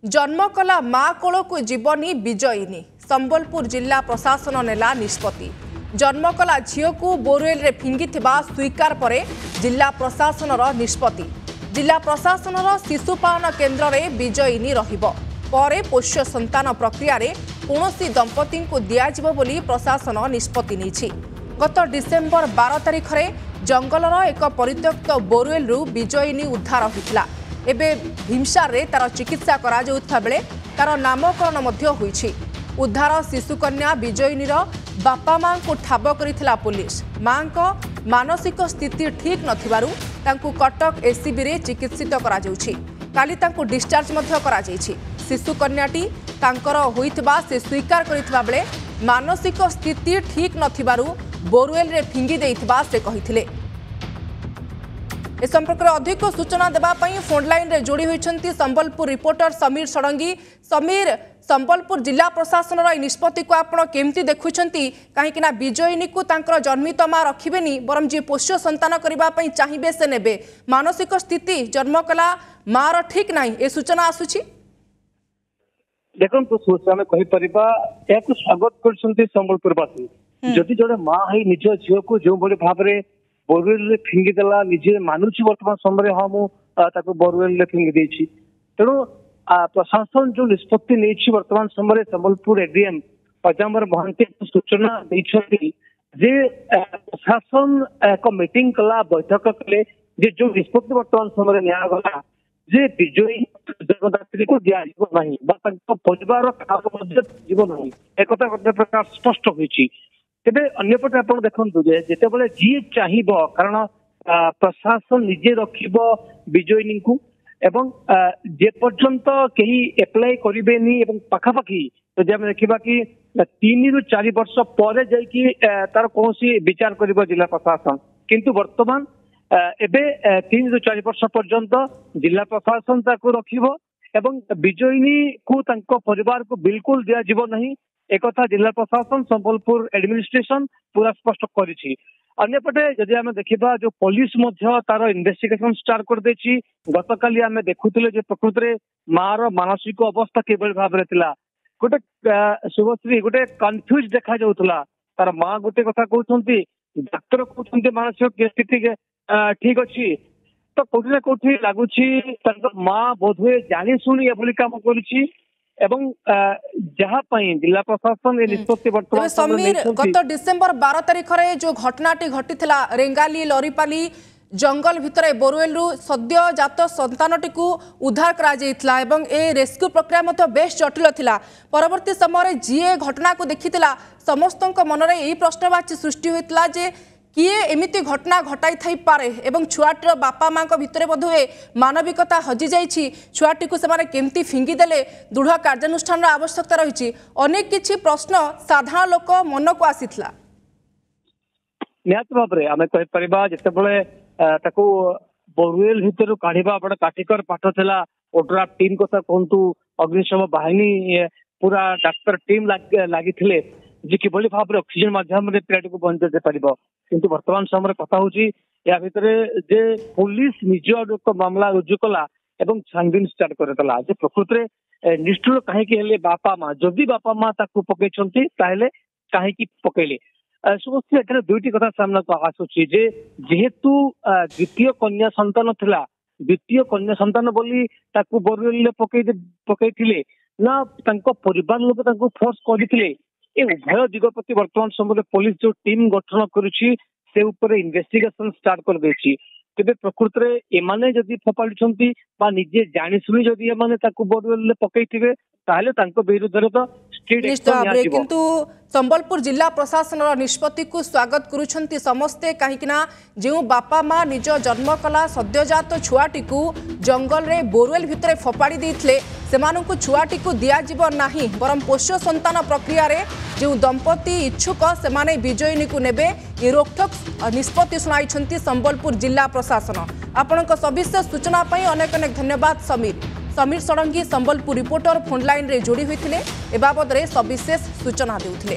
जन्म कला माँ कोल को जीवनी विजयिनी संबलपुर जिला प्रशासन नेला निष्पत्ति जन्म कला झील को बोरवेल रे फिंगी स्वीकार पर जिला प्रशासन निष्पत्ति जिला प्रशासन शिशुपालन केन्द्र में विजयिनी रहिबो परे पोष्य संतान प्रक्रिया रे कौनसी दंपति को दियाजिबो बोली प्रशासन निष्पत्ति नेछि। गत डिसेम्बर 12 तारिख रे जंगलर एक परित्यक्त बोरवेल रु विजयिनी उद्धार होइतिला। एबे भीमसार रे तार चिकित्सा करा जाउथा बेले तार नामकरण मध्य होइछि। उद्धार शिशुकन्या विजयिनीर बापा मां को ठाब करिथिला पुलिस। मां को मानसिक स्थिति ठीक नथिबारु तांकु कटक एसीबी रे चिकित्सित करा जाउछि। काली तांकु डिस्चार्ज मध्य करा जाइछि। शिशुकन्याटी तांकर होइतबा से स्वीकार करिथिबा बेले मानसिक स्थिति ठीक नथिबारु बोरवेल रे फिंगी देइथिबा से कहिथिले। ए संपर्क में अधिक सूचना देवाई फोनलाइन रे जोड़ी होती संबलपुर रिपोर्टर समीर षडंगी। समीर, संबलपुर जिला प्रशासन निष्पत्ति को आप केमती देखुंट कहीं विजयिनी को जन्मित माँ रखिबेनी बरम जी पोष्य संतान करने चाहिए से नेबे मानसिक स्थिति जन्म कला माँ ठीक ना ए सूचना आसुची। देखो आम कहीपर स्वागत कर संबलपुरवासी जदि जड़े माँ है निज झील को जो भाव में बोरवेल फिंगी देला निजे मानुची वर्तमान समय हाँ मुझे बोरवेल फिंगी देछि। तेणु प्रशासन जो निष्पत्ति नहीं वर्तमान समय संबलपुर एडीएम पजामर महांती सूचना देछथि जे प्रशासन एक मीटिंग कला बैठक कले जे जो निष्पत्ति वर्तमान समय नियागला जे विजयी जगदात्री को दियाजिबो नहीं बा परिवार जीव नहीं एक प्रकार स्पष्ट होइछि। तेबे अन्यपटे आप देखु जिते जी चाहिए कारण प्रशासन निजे रखिब विजयिनी को एवं जे पर्यंत कहीं एप्लाई करेनि पाखापाखि जदि आम देखा कि 3 ରୁ 4 वर्ष पर जाकि तार कौन विचार कर जिला प्रशासन किंतु वर्तमान एबे 3 ରୁ 4 वर्ष पर्यंत जिला प्रशासन ताको रखिब एवं विजयिनी को तांको परिवार को बिल्कुल दियाजिब नहीं एक जिला प्रशासन संबलपुर एडमिनिस्ट्रेशन पूरा स्पष्ट करिछि। अन्यपटे जदि आम देखा जो पुलिस तार इन्वेस्टिगेशन स्टार्ट कर देछि। गतकाली आम देखुले जे प्रकृत में माँ मानसिक अवस्था किभଳି भाव थिला गोटे शुभश्री गोटे कन्फ्यूज देखा जाउथला। तार माँ गोटे कथा कहउछंती डाक्टर कहउछंती मानसिक स्थिति ठीक अछि तो कोठी ना कोठी लागुछि माँ बोधवे जानी सुनी एभली काम करिछि एवं जहाँ जिला प्रशासन निष्पत्ति वर्तमान समीर गत डिसेम्बर 12 तारिख रे जो घटनाटी घटीथिला रेंगाली लरीपाली जंगल भितर बोरवेल रु सद्य जात संतानटी को उद्धार करा जायतिला एवं ए रेस्क्यू प्रक्रिया मध्य बेस जटिल थिला। परवर्ती समय जी घटना को देखिथिला समस्तक मन में यही प्रश्नवाची सृष्टि होइतिला जे किए एमिति घटना घटाई थाई पारे एवं छुआटीर बापा माँ भितर बोधहुए मानविकता हजि जाइछि। छुआटी को सेमाने केमती फिंगी देले दृढ़ कार्यानुष्ठान आवश्यकता रही अनेक किछि प्रश्न साधारण लोक मन को आसीथिला। निहत भाव में आम कहीपर जितेबाला बोरवेल भितर काढ़ा बड़ा काटिकर पाठ था ओड्राफ टीम कथा कहतु अग्निशम बाहिनी पूरा डाक्तर टीम लगी जे किभଳି भाव में ऑक्सीजन माध्यम पिलाटी को बंचाई पार किंतु वर्तमान समय कथा हूँ या भितर जे पुलिस निज मामला रुजु कला एवं छानबीन स्टार्ट करदेला जे प्रकृत में निष्ठुर कहीं बापा माँ जदि बापा माँ पकई कहीं पकईले शुभश्री एखाने दुईटी कथा सामना को आसुची जे जेहेतु द्वितीय कन्या संतान थिला द्वितीय कन्या संतान बोली ताकू बोरवेल पकईथिले ना तांको परिवार लोक तांको फोर्स करथिले ए उभय दिग प्रति वर्तमान समय पुलिस जो टीम गठन करुछि से ऊपर इन्वेस्टिगेशन स्टार्ट कर देछि। तेबे प्रकृत रे एमाने जदि फोपाडुछंती बा निजे जानि सुनि जदि एमाने ताकू बोरवेल पकईथिबे ताहले तांको विरुद्ध तो स्ट्रीट एक्शन नियाजिबो। किंतु संबलपुर जिला प्रशासन निष्पत्ति को स्वागत करुछंती समस्ते कहीं जो बापा माँ निज जन्म कला सद्यजात छुआटी को जंगल रे बोरवेल भितर फोपाड़ी देइथिले सेमानंकु छुआटी को दियाजिब नाही बरम पोष्य संतान प्रक्रिया रे जो दंपति इच्छुक सेमाने विजयिनी को नेबे ये रोकठोक निष्पत्ति सुनाइछंती संबलपुर जिला प्रशासन। आपनक सविशेष सूचना पई अनेक अनेक धन्यवाद समीर। समीर षडंगी संबलपुर रिपोर्टर फोनलाइन रे जोड़ी होते ए बाबद सविशेष सूचना देउथिले।